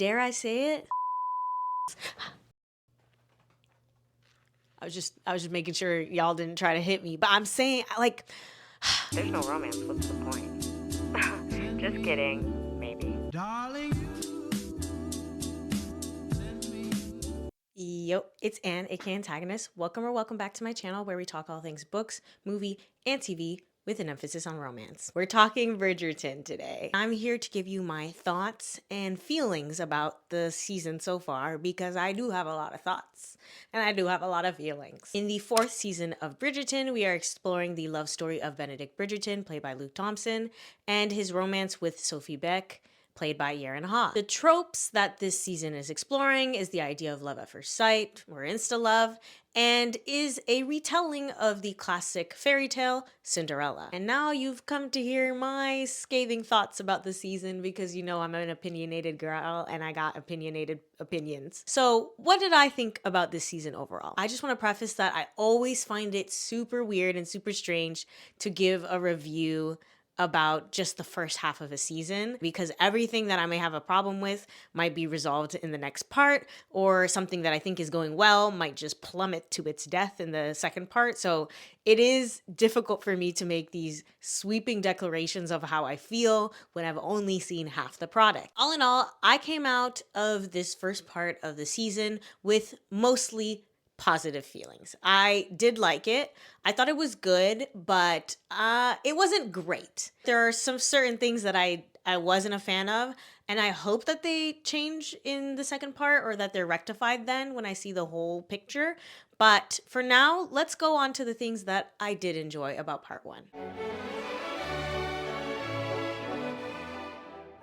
dare I say it? I was just making sure y'all didn't try to hit me, but I'm saying, like, There's no romance. What's the point? Just kidding. Maybe. yo, it's Anne, aka Antagonist. Welcome back to my channel where we talk all things books, movie, and TV with an emphasis on romance. We're talking Bridgerton today. I'm here to give you my thoughts and feelings about the season so far because I do have a lot of thoughts and I do have a lot of feelings. In the 4th season of Bridgerton, we are exploring the love story of Benedict Bridgerton, played by Luke Thompson, and his romance with Sophie Beck, played by Yaren Ha. The tropes that this season is exploring is the idea of love at first sight, or insta-love, and is a retelling of the classic fairy tale Cinderella. And now you've come to hear my scathing thoughts about the season because you know I'm an opinionated girl and I got opinionated opinions. So what did I think about this season overall? I just want to preface that I always find it super weird and super strange to give a review about just the first half of a season because everything that I may have a problem with might be resolved in the next part, or something that I think is going well might just plummet to its death in the second part. So it is difficult for me to make these sweeping declarations of how I feel when I've only seen half the product. All in all, I came out of this first part of the season with mostly positive feelings. I did like it. I thought it was good, but it wasn't great. There are some certain things that I wasn't a fan of, and I hope that they change in the second part or that they're rectified then when I see the whole picture. But for now, let's go on to the things that I did enjoy about part 1.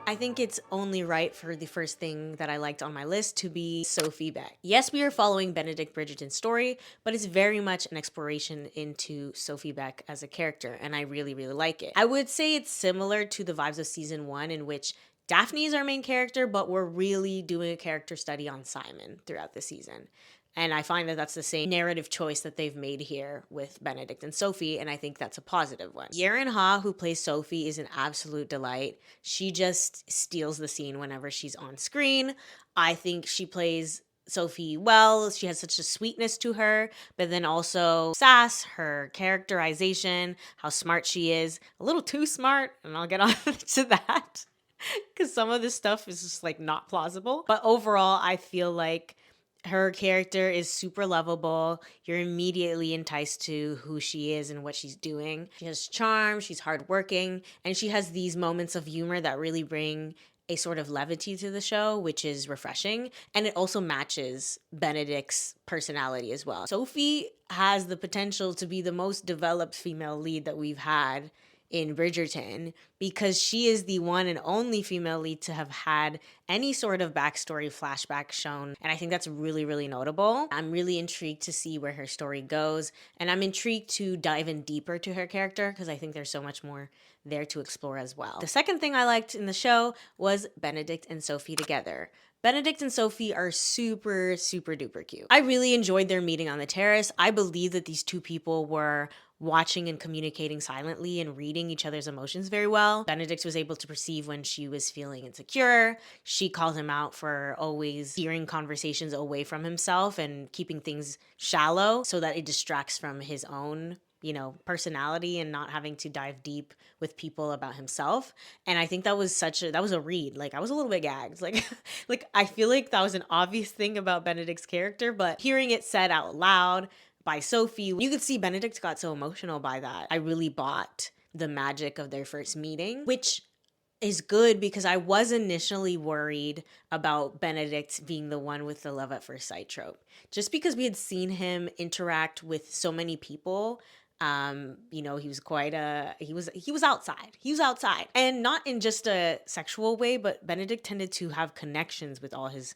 I think it's only right for the first thing that I liked on my list to be Sophie Beck. Yes, we are following Benedict Bridgerton's story, but it's very much an exploration into Sophie Beck as a character, and I really, really like it. I would say it's similar to the vibes of season 1, in which Daphne is our main character, but we're really doing a character study on Simon throughout the season. And I find that that's the same narrative choice that they've made here with Benedict and Sophie, and I think that's a positive one. Yaren Ha, who plays Sophie, is an absolute delight. She just steals the scene whenever she's on screen. I think she plays Sophie well. She has such a sweetness to her, but then also sass, her characterization, how smart she is. A little too smart, and I'll get on to that because some of this stuff is just like not plausible. But overall, I feel like her character is super lovable. You're immediately enticed to who she is and what she's doing. She has charm, she's hardworking, and she has these moments of humor that really bring a sort of levity to the show, which is refreshing. And it also matches Benedict's personality as well. Sophie has the potential to be the most developed female lead that we've had in Bridgerton because she is the one and only female lead to have had any sort of backstory flashback shown. And I think that's really, really notable. I'm really intrigued to see where her story goes. And I'm intrigued to dive in deeper to her character because I think there's so much more there to explore as well. The second thing I liked in the show was Benedict and Sophie together. Benedict and Sophie are super, super duper cute. I really enjoyed their meeting on the terrace. I believe that these two people were watching and communicating silently and reading each other's emotions very well. Benedict was able to perceive when she was feeling insecure. She called him out for always steering conversations away from himself and keeping things shallow so that it distracts from his own personality and not having to dive deep with people about himself. And I think that was a read. Like, I was a little bit gagged. Like I feel like that was an obvious thing about Benedict's character, but hearing it said out loud by Sophie, you could see Benedict got so emotional by that. I really bought the magic of their first meeting, which is good because I was initially worried about Benedict being the one with the love at first sight trope. Just because we had seen him interact with so many people. He was he was outside. He was outside. And not in just a sexual way, but Benedict tended to have connections with all his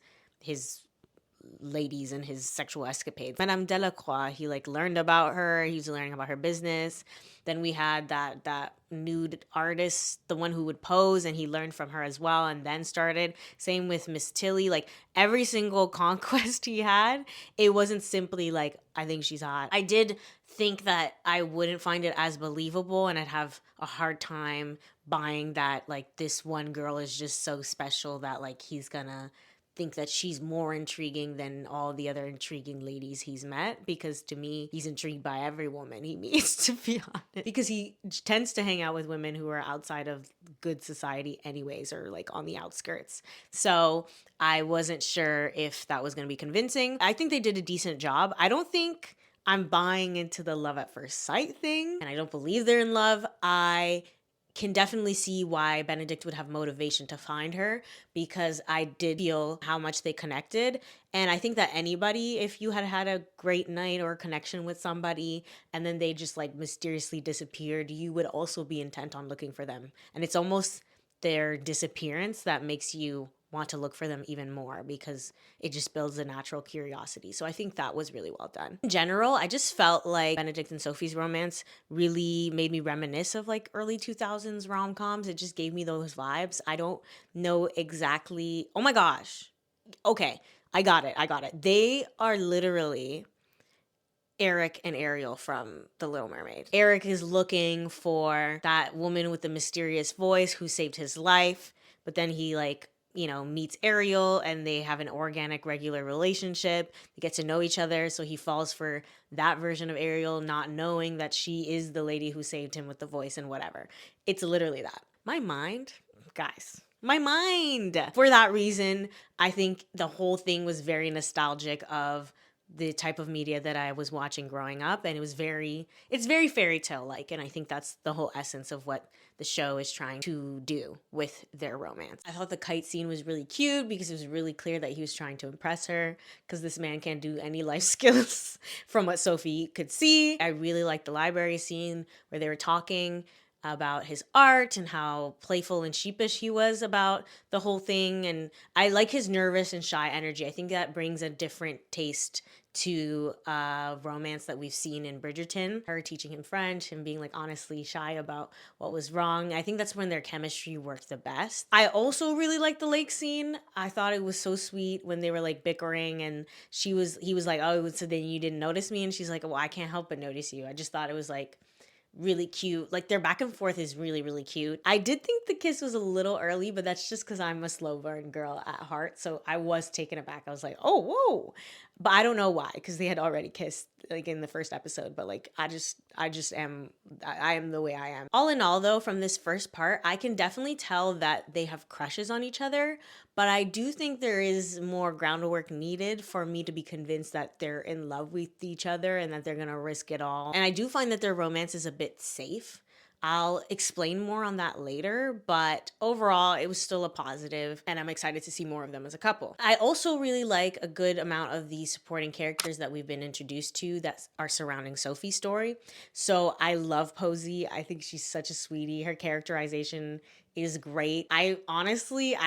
ladies and his sexual escapades. Madame Delacroix, he learned about her. He was learning about her business. Then we had that nude artist, the one who would pose, and he learned from her as well and then started. Same with Miss Tilly. Every single conquest he had, it wasn't simply I think she's hot. I did think that I wouldn't find it as believable, and I'd have a hard time buying that like this one girl is just so special that like he's gonna think that she's more intriguing than all the other intriguing ladies he's met, because to me he's intrigued by every woman he meets, to be honest, because he tends to hang out with women who are outside of good society anyways, or like on the outskirts. So I wasn't sure if that was going to be convincing. I think they did a decent job. I don't think I'm buying into the love at first sight thing, and I don't believe they're in love. I can definitely see why Benedict would have motivation to find her, because I did feel how much they connected. And I think that anybody, if you had had a great night or a connection with somebody and then they just like mysteriously disappeared, you would also be intent on looking for them. And it's almost their disappearance that makes you want to look for them even more, because it just builds a natural curiosity. So I think that was really well done. In general, I just felt like Benedict and Sophie's romance really made me reminisce of like early 2000s rom-coms. It just gave me those vibes. I don't know exactly. Oh my gosh. Okay, I got it. They are literally Eric and Ariel from The Little Mermaid. Eric is looking for that woman with the mysterious voice who saved his life, but then he like, meets Ariel and they have an organic, regular relationship. They get to know each other, so he falls for that version of Ariel, not knowing that she is the lady who saved him with the voice and whatever. It's literally that. My mind, guys. My mind. For that reason, I think the whole thing was very nostalgic of the type of media that I was watching growing up, and it's very fairy tale like, and I think that's the whole essence of what the show is trying to do with their romance. I thought the kite scene was really cute because it was really clear that he was trying to impress her, because this man can't do any life skills from what Sophie could see. I really liked the library scene where they were talking about his art and how playful and sheepish he was about the whole thing. And I like his nervous and shy energy. I think that brings a different taste to romance that we've seen in Bridgerton. Her teaching him French and being like honestly shy about what was wrong. I think that's when their chemistry worked the best. I also really liked the lake scene. I thought it was so sweet when they were like bickering and he was like, oh, so then you didn't notice me? And she's like, well, I can't help but notice you. I just thought it was like really cute. Like their back and forth is really, really cute. I did think the kiss was a little early, but that's just because I'm a slow burn girl at heart. So I was taken aback. I was like, oh, whoa. But I don't know why, because they had already kissed like in the first episode. But like I am the way I am. All in all though, from this first part, I can definitely tell that they have crushes on each other. But I do think there is more groundwork needed for me to be convinced that they're in love with each other and that they're gonna risk it all. And I do find that their romance is a bit safe. I'll explain more on that later, but overall, it was still a positive, and I'm excited to see more of them as a couple. I also really like a good amount of the supporting characters that we've been introduced to that are surrounding Sophie's story. So I love Posey. I think she's such a sweetie. Her characterization is great. I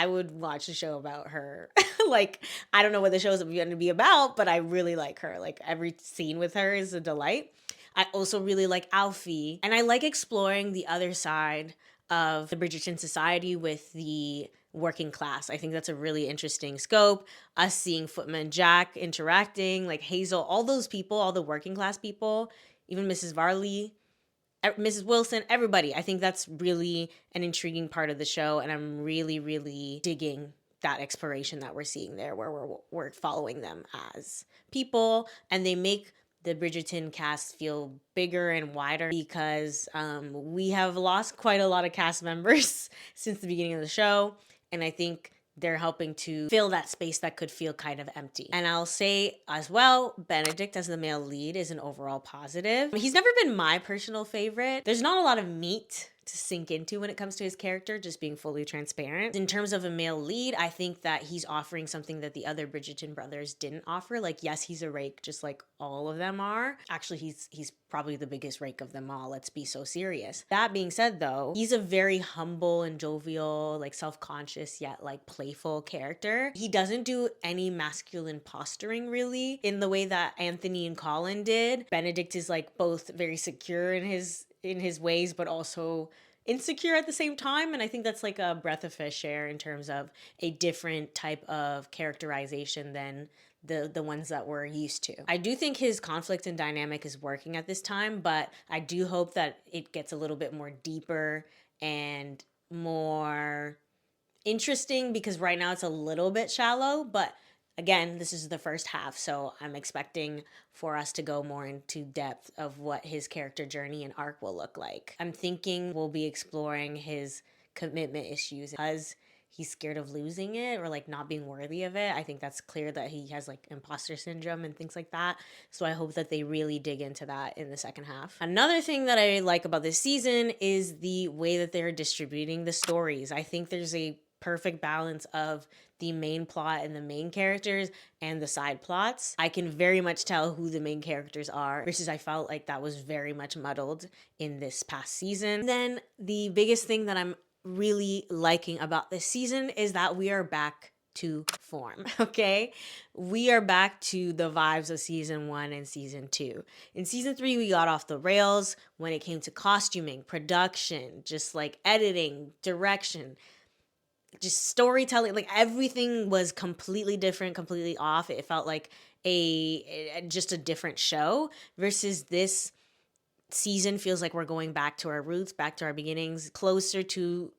would watch a show about her. Like, I don't know what the show is going to be about, but I really like her. Like, every scene with her is a delight. I also really like Alfie, and I like exploring the other side of the Bridgerton society with the working class. I think that's a really interesting scope. Us seeing Footman Jack interacting, like Hazel, all those people, all the working class people, even Mrs. Varley, Mrs. Wilson, everybody. I think that's really an intriguing part of the show, and I'm really, really digging that exploration that we're seeing there, where we're following them as people, and they make the Bridgerton cast feel bigger and wider, because we have lost quite a lot of cast members since the beginning of the show, and I think they're helping to fill that space that could feel kind of empty. And I'll say as well, Benedict as the male lead is an overall positive. He's never been my personal favorite. There's not a lot of meat to sink into when it comes to his character, just being fully transparent. In terms of a male lead, I think that he's offering something that the other Bridgerton brothers didn't offer. Like, yes, he's a rake, just like all of them are. Actually, he's probably the biggest rake of them all. Let's be so serious. That being said, though, he's a very humble and jovial, like self-conscious yet like playful character. He doesn't do any masculine posturing really in the way that Anthony and Colin did. Benedict is like both very secure in his ways, but also insecure at the same time. And I think that's like a breath of fresh air in terms of a different type of characterization than the ones that we're used to. I do think his conflict and dynamic is working at this time, but I do hope that it gets a little bit more deeper and more interesting, because right now it's a little bit shallow. But again, this is the first half, so I'm expecting for us to go more into depth of what his character journey and arc will look like. I'm thinking we'll be exploring his commitment issues because he's scared of losing it or like not being worthy of it. I think that's clear that he has like imposter syndrome and things like that. So I hope that they really dig into that in the second half. Another thing that I like about this season is the way that they're distributing the stories. I think there's a perfect balance of the main plot and the main characters and the side plots. I can very much tell who the main characters are, versus I felt like that was very much muddled in this past season. And then the biggest thing that I'm really liking about this season is that we are back to form, okay? We are back to the vibes of season 1 and season 2. In season 3, we got off the rails when it came to costuming, production, just like editing, direction, just storytelling. Like everything was completely different, completely off. It felt like just a different show, versus this season feels like we're going back to our roots, back to our beginnings, closer to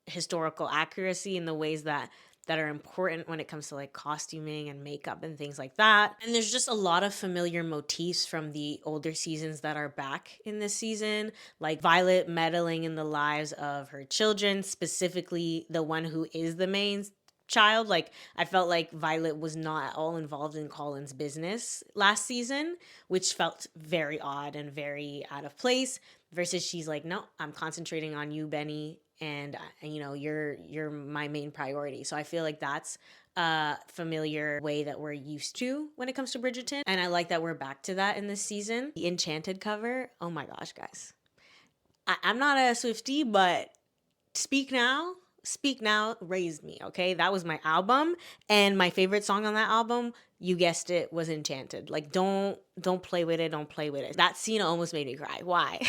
historical accuracy in the ways that are important when it comes to like costuming and makeup and things like that. And there's just a lot of familiar motifs from the older seasons that are back in this season, like Violet meddling in the lives of her children, specifically the one who is the main child. Like I felt like Violet was not at all involved in Colin's business last season, which felt very odd and very out of place, versus she's like, no, I'm concentrating on you, Benny, and you know, you're my main priority. So I feel like that's a familiar way that we're used to when it comes to Bridgerton, and I like that we're back to that in this season. The Enchanted cover, oh my gosh, guys, I'm not a Swiftie, but Speak Now raised me, okay? That was my album, and my favorite song on that album, you guessed it, was Enchanted. Like don't play with it, don't play with it. That scene almost made me cry. Why?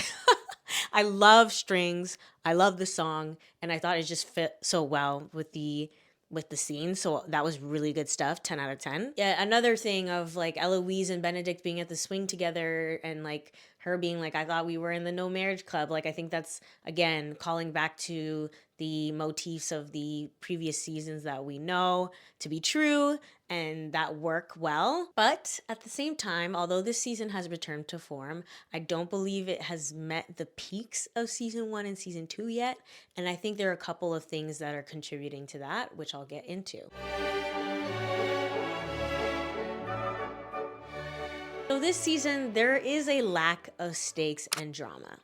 I love strings, I love the song, and I thought it just fit so well with the scene. So that was really good stuff. 10 out of 10. Yeah, another thing of like Eloise and Benedict being at the swing together, and like her being like, I thought we were in the no marriage club. Like I think that's again calling back to the motifs of the previous seasons that we know to be true and that work well. But at the same time, although this season has returned to form, I don't believe it has met the peaks of season 1 and season 2 yet. And I think there are a couple of things that are contributing to that, which I'll get into. So this season, there is a lack of stakes and drama.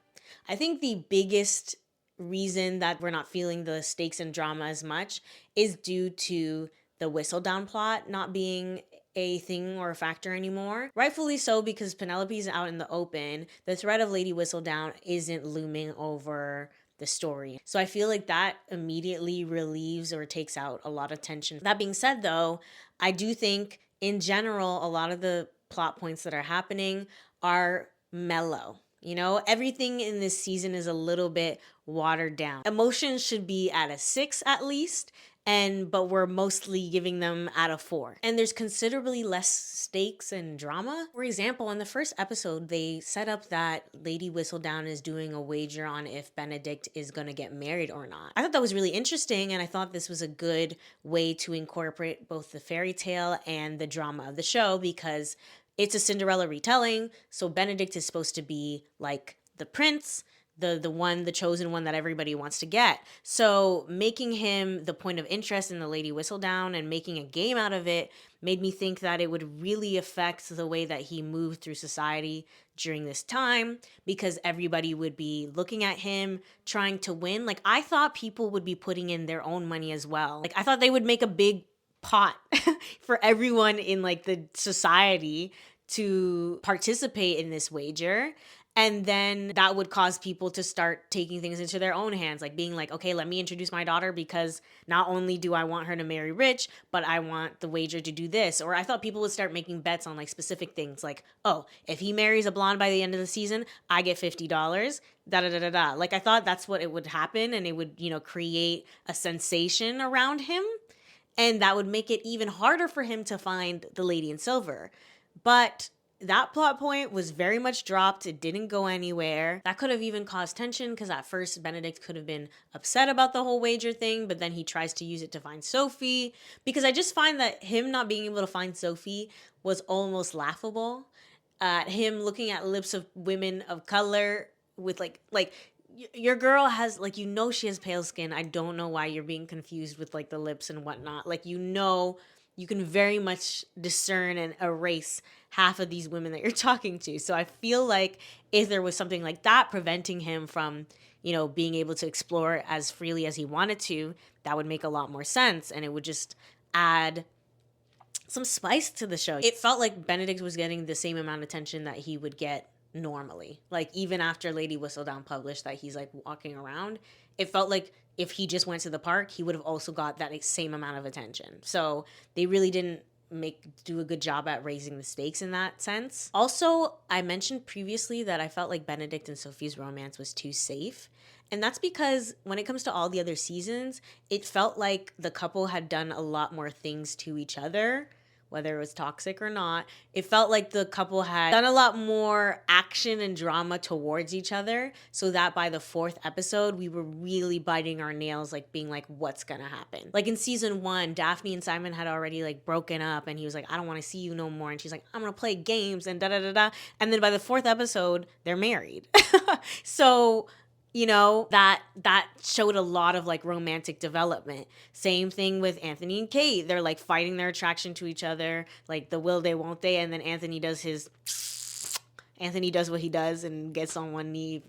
I think the biggest reason that we're not feeling the stakes and drama as much is due to the Whistledown plot not being a thing or a factor anymore. Rightfully so, because Penelope's out in the open. The threat of Lady Whistledown isn't looming over the story. So I feel like that immediately relieves or takes out a lot of tension. That being said though, I do think in general, a lot of the plot points that are happening are mellow. You know, everything in this season is a little bit watered down. Emotions should be at a 6 at least, but we're mostly giving them at a 4. And there's considerably less stakes and drama. For example, in the first episode, they set up that Lady Whistledown is doing a wager on if Benedict is going to get married or not. I thought that was really interesting, and I thought this was a good way to incorporate both the fairy tale and the drama of the show, because it's a Cinderella retelling, so Benedict is supposed to be like the prince, the chosen one that everybody wants to get. So making him the point of interest in the Lady Whistledown and making a game out of it made me think that it would really affect the way that he moved through society during this time, because everybody would be looking at him, trying to win. Like I thought people would be putting in their own money as well. Like I thought they would make a big pot for everyone in like the society to participate in this wager. And then that would cause people to start taking things into their own hands, like being like, okay, let me introduce my daughter because not only do I want her to marry rich, but I want the wager to do this. Or I thought people would start making bets on like specific things like, oh, if he marries a blonde by the end of the season, I get $50. Da da da da da. Like I thought that's what it would happen, and it would, create a sensation around him. And that would make it even harder for him to find the lady in silver. But that plot point was very much dropped. It didn't go anywhere. That could have even caused tension because at first Benedict could have been upset about the whole wager thing, but then he tries to use it to find Sophie. Because I just find that him not being able to find Sophie was almost laughable. Him looking at lips of women of color with like your girl has she has pale skin. I don't know why you're being confused with like the lips and whatnot. You can very much discern and erase half of these women that you're talking to. So I feel like if there was something like that preventing him from, being able to explore as freely as he wanted to, that would make a lot more sense, and it would just add some spice to the show. It felt like Benedict was getting the same amount of attention that he would get normally. Like even after Lady Whistledown published that he's like walking around, it felt like if he just went to the park, he would have also got that same amount of attention. So they really didn't do a good job at raising the stakes in that sense. Also, I mentioned previously that I felt like Benedict and Sophie's romance was too safe. And that's because when it comes to all the other seasons, it felt like the couple had done a lot more things to each other, whether it was toxic or not. It felt like the couple had done a lot more action and drama towards each other, so that by the fourth episode, we were really biting our nails, like being like, what's gonna happen? Like in season 1, Daphne and Simon had already like broken up, and he was like, I don't want to see you no more. And she's like, I'm gonna play games and da da da da. And then by the fourth episode, they're married. So that showed a lot of like romantic development. Same thing with Anthony and Kate. They're like fighting their attraction to each other, like the will they won't they, and then Anthony does what he does and gets on one knee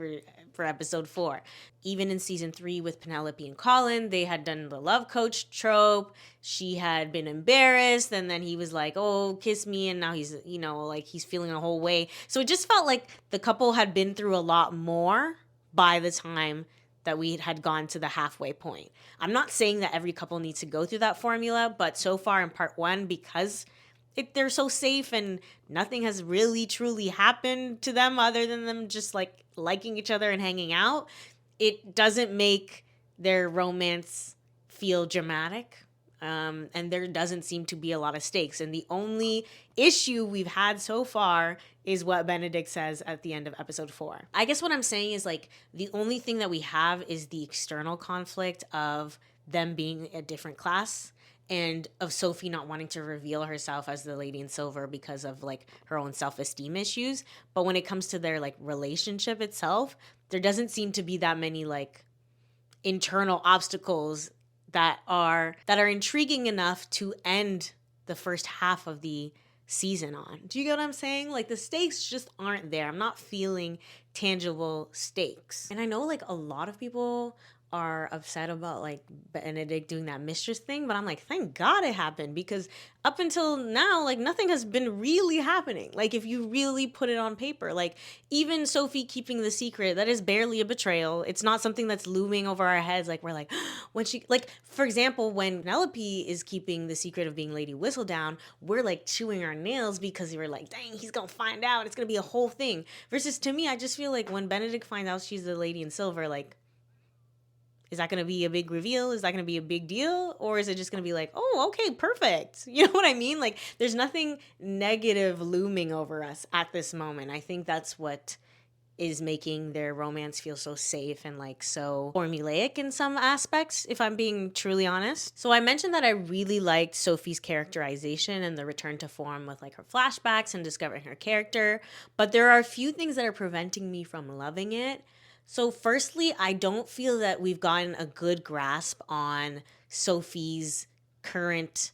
for episode 4. Even in season 3 with Penelope and Colin, they had done the love coach trope. She had been embarrassed, and then he was like, oh, kiss me, and now he's he's feeling a whole way. So it just felt like the couple had been through a lot more by the time that we had gone to the halfway point. I'm not saying that every couple needs to go through that formula, but so far in part 1, because they're so safe and nothing has really truly happened to them other than them just like liking each other and hanging out, it doesn't make their romance feel dramatic. And there doesn't seem to be a lot of stakes. And the only issue we've had so far is what Benedict says at the end of episode 4. I guess what I'm saying is like the only thing that we have is the external conflict of them being a different class and of Sophie not wanting to reveal herself as the Lady in Silver because of like her own self-esteem issues. But when it comes to their like relationship itself, there doesn't seem to be that many like internal obstacles that are intriguing enough to end the first half of the season on. Do you get what I'm saying? Like the stakes just aren't there. I'm not feeling tangible stakes. And I know like a lot of people are upset about like Benedict doing that mistress thing, but I'm like, thank God it happened, because up until now, like nothing has been really happening. Like if you really put it on paper, like even Sophie keeping the secret, that is barely a betrayal. It's not something that's looming over our heads. Like we're like, when she, like for example, when Penelope is keeping the secret of being Lady Whistledown, we're like chewing our nails because we're like, dang, he's gonna find out. It's gonna be a whole thing. Versus to me, I just feel like when Benedict finds out she's the Lady in Silver, like, is that going to be a big reveal? Is that going to be a big deal? Or is it just going to be like, oh, okay, perfect. You know what I mean? Like, there's nothing negative looming over us at this moment. I think that's what is making their romance feel so safe and like so formulaic in some aspects, if I'm being truly honest. So I mentioned that I really liked Sophie's characterization and the return to form with like her flashbacks and discovering her character. But there are a few things that are preventing me from loving it. So firstly, I don't feel that we've gotten a good grasp on Sophie's current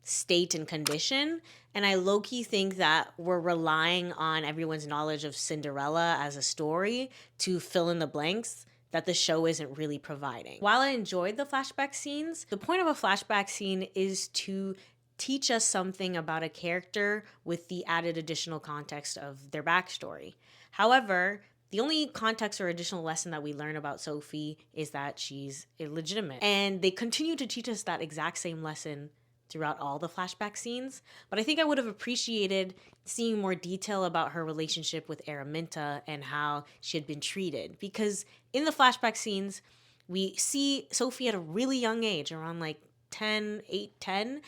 state and condition. And I low-key think that we're relying on everyone's knowledge of Cinderella as a story to fill in the blanks that the show isn't really providing. While I enjoyed the flashback scenes, the point of a flashback scene is to teach us something about a character with the added additional context of their backstory. However, The only context or additional lesson that we learn about Sophie is that she's illegitimate. And they continue to teach us that exact same lesson throughout all the flashback scenes. But I think I would have appreciated seeing more detail about her relationship with Araminta and how she had been treated. Because in the flashback scenes, we see Sophie at a really young age, around like 10, 8, 10,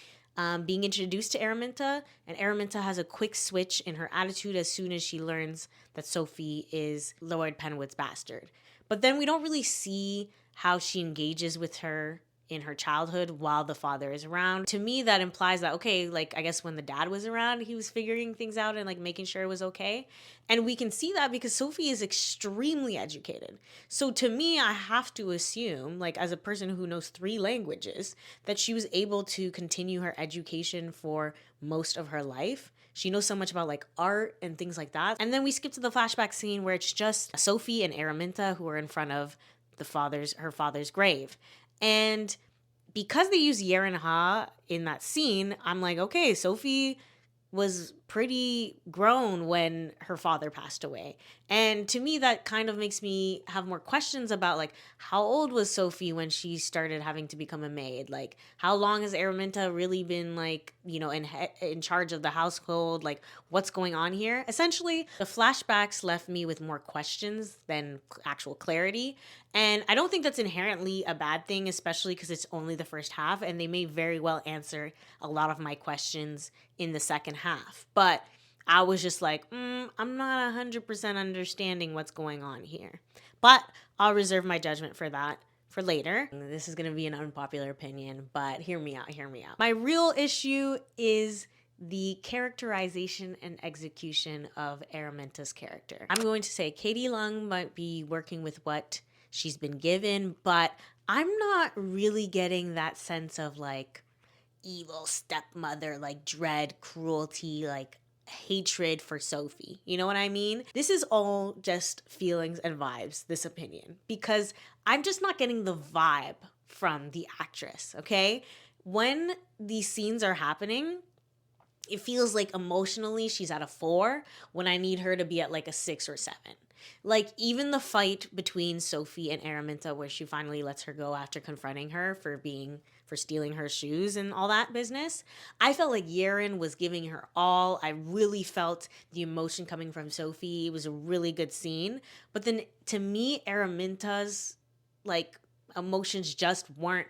being introduced to Araminta, and Araminta has a quick switch in her attitude as soon as she learns that Sophie is Lord Penwood's bastard. But then we don't really see how she engages with her in her childhood while the father is around. To me, that implies that, okay, like, I guess when the dad was around, he was figuring things out and like making sure it was okay. And we can see that because Sophie is extremely educated. So to me, I have to assume, like, as a person who knows 3 languages, that she was able to continue her education for most of her life. She knows so much about like art and things like that. And then we skip to the flashback scene where it's just Sophie and Araminta who are in front of her father's grave. And because they use Yer and Ha in that scene, I'm like, okay, Sophie was pretty grown when her father passed away. And to me, that kind of makes me have more questions about, like, how old was Sophie when she started having to become a maid? Like, how long has Araminta really been, like, you know, in charge of the household? Like, what's going on here? Essentially, the flashbacks left me with more questions than actual clarity. And I don't think that's inherently a bad thing, especially because it's only the first half, and they may very well answer a lot of my questions in the second half. But I was just like, I'm not 100% understanding what's going on here. But I'll reserve my judgment for that for later. This is going to be an unpopular opinion, but hear me out. My real issue is the characterization and execution of Araminta's character. I'm going to say Katie Lung might be working with what she's been given, but I'm not really getting that sense of like evil stepmother, like dread, cruelty, like hatred for Sophie. You know what I mean? This is all just feelings and vibes, this opinion, because I'm just not getting the vibe from the actress, okay? When these scenes are happening, it feels like emotionally she's at a 4 when I need her to be at like a 6 or 7. Like, even the fight between Sophie and Araminta, where she finally lets her go after confronting her for stealing her shoes and all that business, I felt like Yeren was giving her all. I really felt the emotion coming from Sophie. It was a really good scene. But then, to me, Araminta's, like, emotions just weren't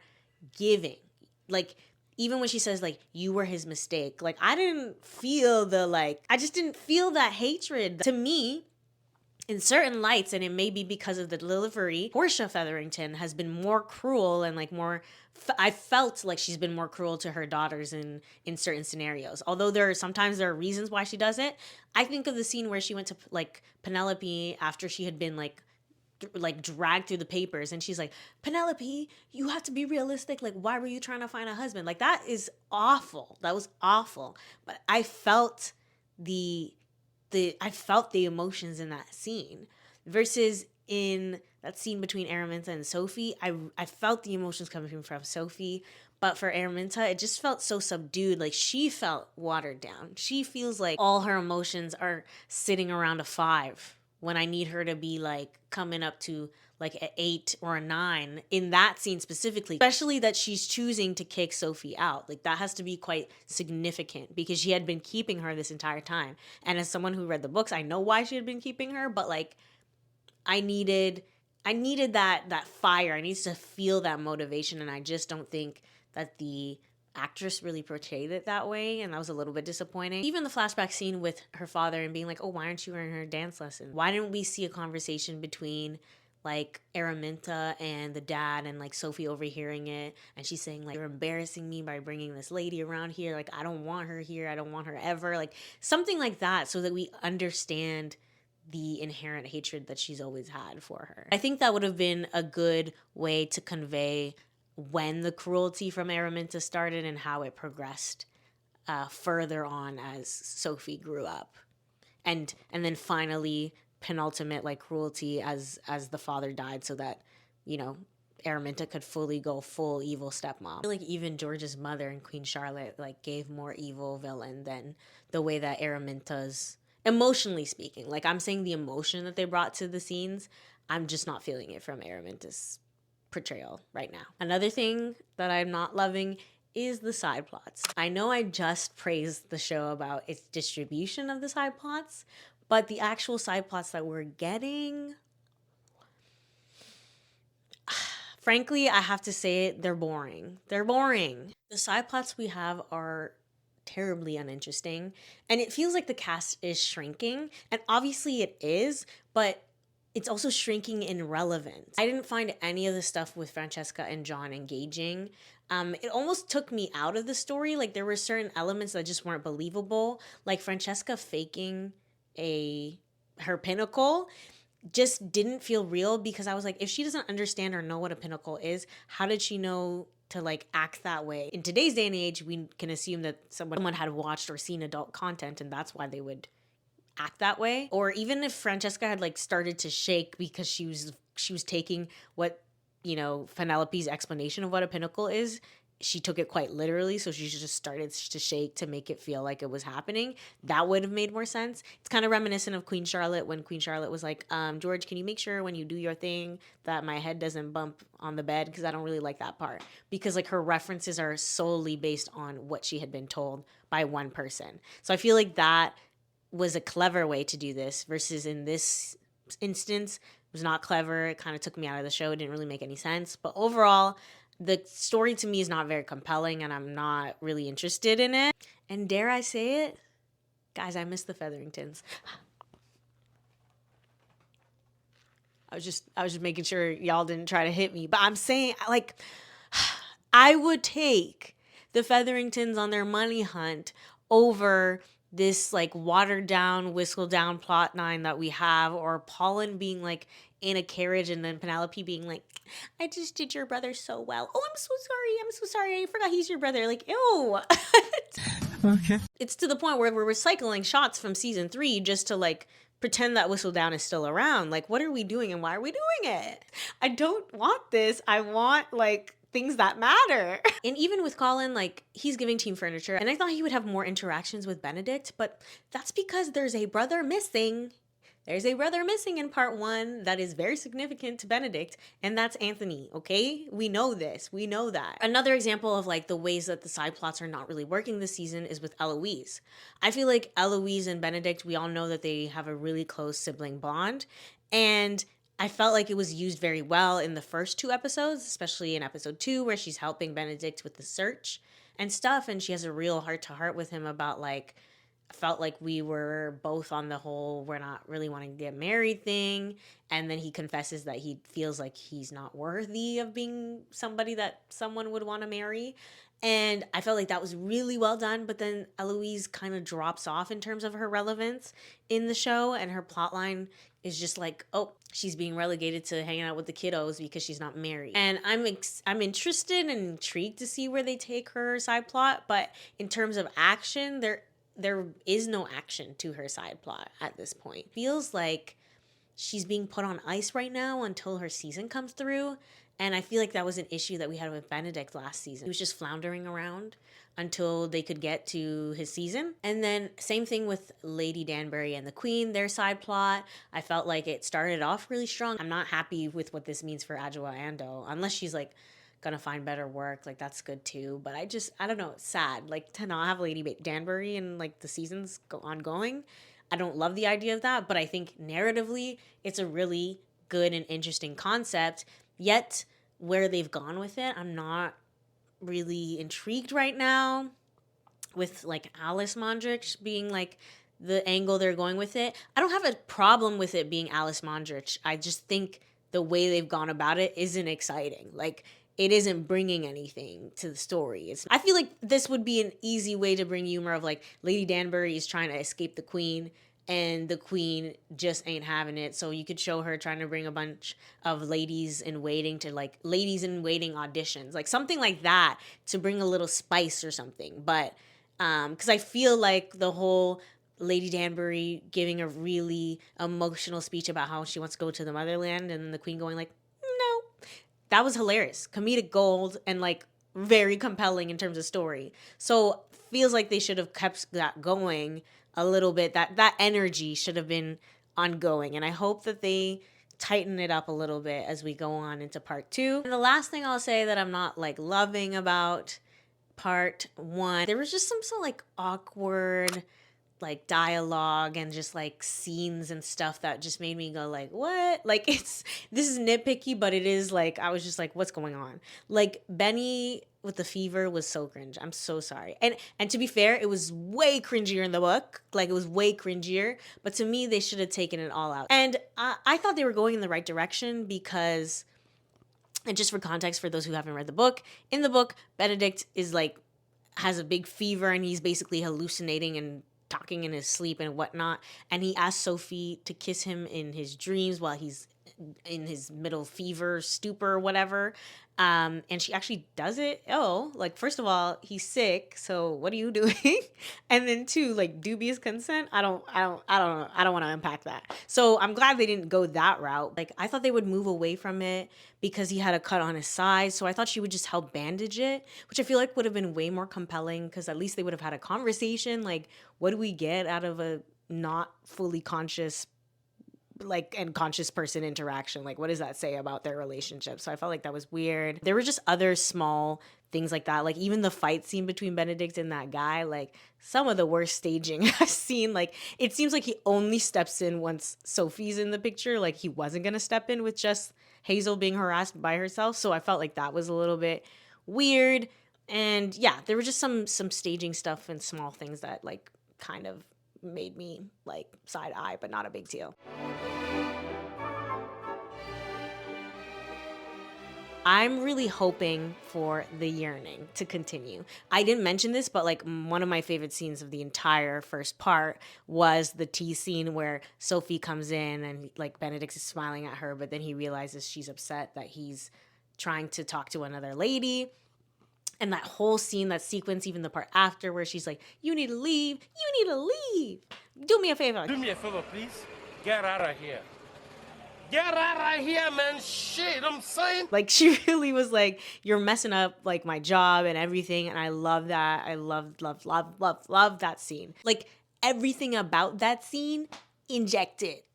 giving. Like, even when she says, like, you were his mistake, like, I just didn't feel that hatred. To me, in certain lights, and it may be because of the delivery, Portia Featherington has been more cruel and like more, I felt like she's been more cruel to her daughters in certain scenarios. Although there are reasons why she does it. I think of the scene where she went to like Penelope after she had been like dragged through the papers, and she's like, Penelope, you have to be realistic. Like, why were you trying to find a husband? Like, that is awful. That was awful. But I felt the emotions in that scene, versus in that scene between Araminta and Sophie. I felt the emotions coming from Sophie, but for Araminta, it just felt so subdued. Like, she felt watered down. She feels like all her emotions are sitting around a 5 when I need her to be like coming up to like an 8 or a 9 in that scene specifically, especially that she's choosing to kick Sophie out. Like, that has to be quite significant because she had been keeping her this entire time. And as someone who read the books, I know why she had been keeping her, but like, I needed that fire. I needed to feel that motivation, and I just don't think that the actress really portrayed it that way, and that was a little bit disappointing. Even the flashback scene with her father and being like, oh, why aren't you in her dance lesson? Why didn't we see a conversation between like Araminta and the dad, and like Sophie overhearing it, and she's saying like, you're embarrassing me by bringing this lady around here, like, I don't want her here, I don't want her ever, like something like that, so that we understand the inherent hatred that she's always had for her. I think that would have been a good way to convey when the cruelty from Araminta started and how it progressed further on as Sophie grew up, and then finally penultimate like cruelty as the father died, so that, you know, Araminta could fully go full evil stepmom. I feel like even George's mother and Queen Charlotte like gave more evil villain than the way that Araminta's Emotionally speaking, like I'm saying the emotion that they brought to the scenes, I'm just not feeling it from Araminta's portrayal right now. Another thing that I'm not loving is the side plots. I know I just praised the show about its distribution of the side plots, but the actual side plots that we're getting, frankly, I have to say it, they're boring. They're boring. The side plots we have are terribly uninteresting, and it feels like the cast is shrinking, and obviously it is, but it's also shrinking in relevance. I didn't find any of the stuff with Francesca and John engaging. It almost took me out of the story. Like there were certain elements that just weren't believable, like Francesca faking her pinnacle just didn't feel real, because I was like, if she doesn't understand or know what a pinnacle is, how did she know to like act that way? In today's day and age, we can assume that someone had watched or seen adult content and that's why they would act that way. Or even if Francesca had like started to shake because she was taking what, Penelope's explanation of what a pinnacle is, she took it quite literally, so she just started to shake to make it feel like it was happening. That would have made more sense. It's kind of reminiscent of Queen Charlotte, when Queen Charlotte was like, George, can you make sure when you do your thing that my head doesn't bump on the bed, because I don't really like that part. Because like her references are solely based on what she had been told by one person. So I feel like that was a clever way to do this, versus in this instance, it was not clever. It kind of took me out of the show. It didn't really make any sense. But overall, the story to me is not very compelling, and I'm not really interested in it. And dare I say it, guys, I miss the Featheringtons. I was just making sure y'all didn't try to hit me. But I'm saying, like, I would take the Featheringtons on their money hunt over this like watered down, whistled down plot line that we have, or Pollen being like in a carriage and then Penelope being like, I just did your brother so well. Oh, I'm so sorry. I forgot he's your brother. Like, ew. Okay. It's to the point where we're recycling shots from season 3 just to like pretend that Whistledown is still around. Like, what are we doing and why are we doing it? I don't want this. I want like things that matter. And even with Colin, like he's giving team furniture, and I thought he would have more interactions with Benedict, but that's because there's a brother missing. There's a brother missing in part 1 that is very significant to Benedict, and that's Anthony, okay? We know this. We know that. Another example of like the ways that the side plots are not really working this season is with Eloise. I feel like Eloise and Benedict, we all know that they have a really close sibling bond, and I felt like it was used very well in the first 2 episodes, especially in episode 2 where she's helping Benedict with the search and stuff, and she has a real heart-to-heart with him about like, felt like we were both on the whole we're not really wanting to get married thing, and then he confesses that he feels like he's not worthy of being somebody that someone would want to marry. And I felt like that was really well done, but then Eloise kind of drops off in terms of her relevance in the show, and her plotline is just like, oh, she's being relegated to hanging out with the kiddos because she's not married. And I'm interested and intrigued to see where they take her side plot, but in terms of action, there is no action to her side plot at this point. Feels like she's being put on ice right now until her season comes through. And I feel like that was an issue that we had with Benedict last season. He was just floundering around until they could get to his season. And then same thing with Lady Danbury and the Queen, their side plot. I felt like it started off really strong. I'm not happy with what this means for Adjoa Ando, unless she's like gonna find better work. Like that's good too, but I don't know, it's sad like to not have Lady Danbury and like the seasons go ongoing. I don't love the idea of that, but I think narratively it's a really good and interesting concept, yet where they've gone with it, I'm not really intrigued right now. With like Alice Mondrich being like the angle they're going with it, I don't have a problem with it being Alice Mondrich. I just think the way they've gone about it isn't exciting. Like it isn't bringing anything to the story. I feel like this would be an easy way to bring humor of like Lady Danbury is trying to escape the Queen and the Queen just ain't having it. So you could show her trying to bring a bunch of ladies in waiting to like ladies in waiting auditions, like something like that to bring a little spice or something. But because I feel like the whole Lady Danbury giving a really emotional speech about how she wants to go to the motherland and then the Queen going like, no, that was hilarious, comedic gold, and like very compelling in terms of story. So feels like they should have kept that going, a little bit. That energy should have been ongoing. And I hope that they tighten it up a little bit as we go on into part 2. And the last thing I'll say that I'm not like loving about part 1, there was just some sort of like awkward like dialogue and just like scenes and stuff that just made me go like, what? Like, this is nitpicky, but it is like, I was just like, what's going on? Like, Benny with the fever was so cringe. I'm so sorry. And to be fair, it was way cringier in the book. Like, it was way cringier, but to me, they should have taken it all out. And I thought they were going in the right direction because, and just for context for those who haven't read the book, in the book, Benedict is like, has a big fever and he's basically hallucinating and talking in his sleep and whatnot. And he asks Sophie to kiss him in his dreams while he's in his middle fever, stupor, whatever. And she actually does it. Oh, like, first of all, he's sick, so what are you doing? And then 2, like, dubious consent. I don't know. I don't want to unpack that. So I'm glad they didn't go that route. Like, I thought they would move away from it because he had a cut on his side. So I thought she would just help bandage it, which I feel like would have been way more compelling because at least they would have had a conversation. Like, what do we get out of a not fully conscious like and conscious person interaction? Like, what does that say about their relationship? So I felt like that was weird. There were just other small things like that, like even the fight scene between Benedict and that guy, like some of the worst staging I've seen. Like, it seems like he only steps in once Sophie's in the picture. Like, he wasn't gonna step in with just Hazel being harassed by herself. So I felt like that was a little bit weird. And yeah, there were just some staging stuff and small things that like kind of made me like side eye, but not a big deal. I'm really hoping for the yearning to continue. I didn't mention this, but like one of my favorite scenes of the entire first part was the tea scene where Sophie comes in and like Benedict is smiling at her, but then he realizes she's upset that he's trying to talk to another lady. And that whole scene, that sequence, even the part after where she's like, you need to leave. You need to leave. Do me a favor. Do me a favor, please. Get out of here. Get out of here, man. Shit, I'm saying. Like, she really was like, you're messing up like my job and everything. And I love that. I love that scene. Like, everything about that scene, inject it.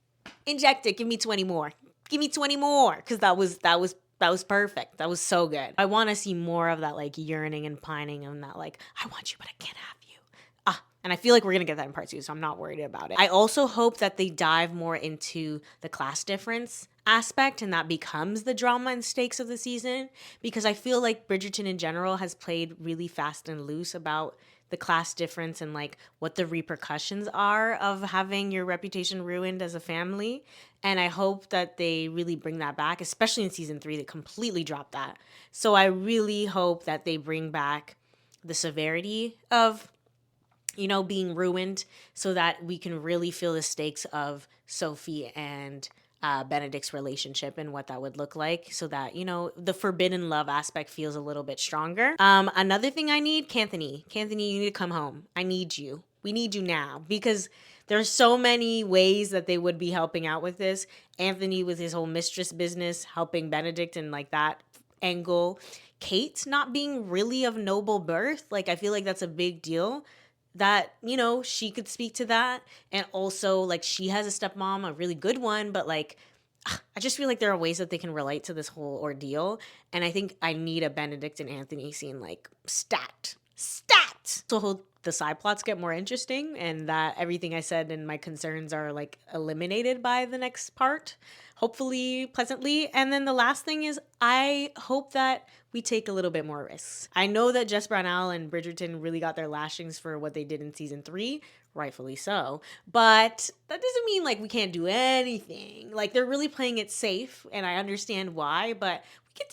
Give me 20 more. Give me 20 more. Because that was perfect. That was so good. I want to see more of that like yearning and pining and that like, I want you, but I can't have you. And I feel like we're going to get that in part 2, so I'm not worried about it. I also hope that they dive more into the class difference aspect and that becomes the drama and stakes of the season, because I feel like Bridgerton in general has played really fast and loose about the class difference and like what the repercussions are of having your reputation ruined as a family. And I hope that they really bring that back, especially in season 3, they completely dropped that. So I really hope that they bring back the severity of, you know, being ruined so that we can really feel the stakes of Sophie and Benedict's relationship and what that would look like, so that, you know, the forbidden love aspect feels a little bit stronger. Another thing I need, Canthony, you need to come home. I need you. We need you now, because there's so many ways that they would be helping out with this. Anthony with his whole mistress business, helping Benedict and like that angle. Kate not being really of noble birth. Like, I feel like that's a big deal. That, you know, she could speak to that. And also, like, she has a stepmom, a really good one, but like, I just feel like there are ways that they can relate to this whole ordeal. And I think I need a Benedict and Anthony scene, like, stat. So the side plots get more interesting and that everything I said and my concerns are like eliminated by the next part, hopefully pleasantly. And then the last thing is, I hope that we take a little bit more risks. I know that Jess Brownell and Bridgerton really got their lashings for what they did in season 3, rightfully so, but that doesn't mean like we can't do anything. Like, they're really playing it safe and I understand why, but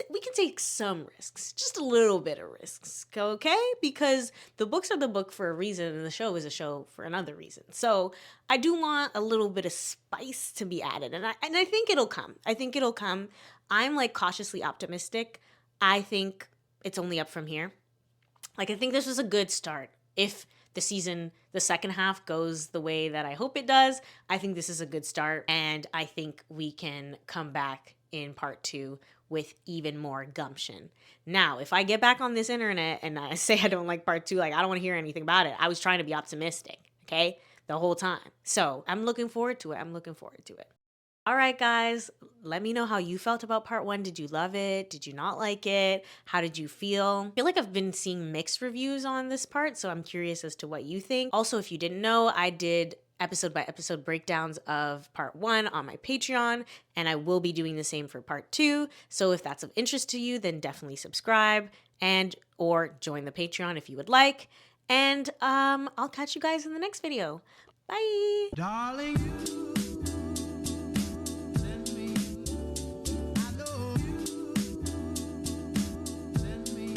we can take some risks, just a little bit of risks, okay? Because the books are the book for a reason and the show is a show for another reason. So I do want a little bit of spice to be added, and I think it'll come. I'm like cautiously optimistic. I think it's only up from here. Like, I think this was a good start. If the second half goes the way that I hope it does, I think this is a good start, and I think we can come back in part 2 with even more gumption. Now, if I get back on this internet and I say I don't like part 2, like, I don't want to hear anything about it. I was trying to be optimistic, okay? the whole time. So I'm looking forward to it. All right, guys, let me know how you felt about part one. Did you love it? Did you not like it? How did you feel? I feel like I've been seeing mixed reviews on this part, so I'm curious as to what you think. Also, if you didn't know, I did episode by episode breakdowns of part one on my Patreon, and I will be doing the same for part two. So if that's of interest to you, then definitely subscribe and or join the Patreon if you would like. And I'll catch you guys in the next video. Bye. Darling,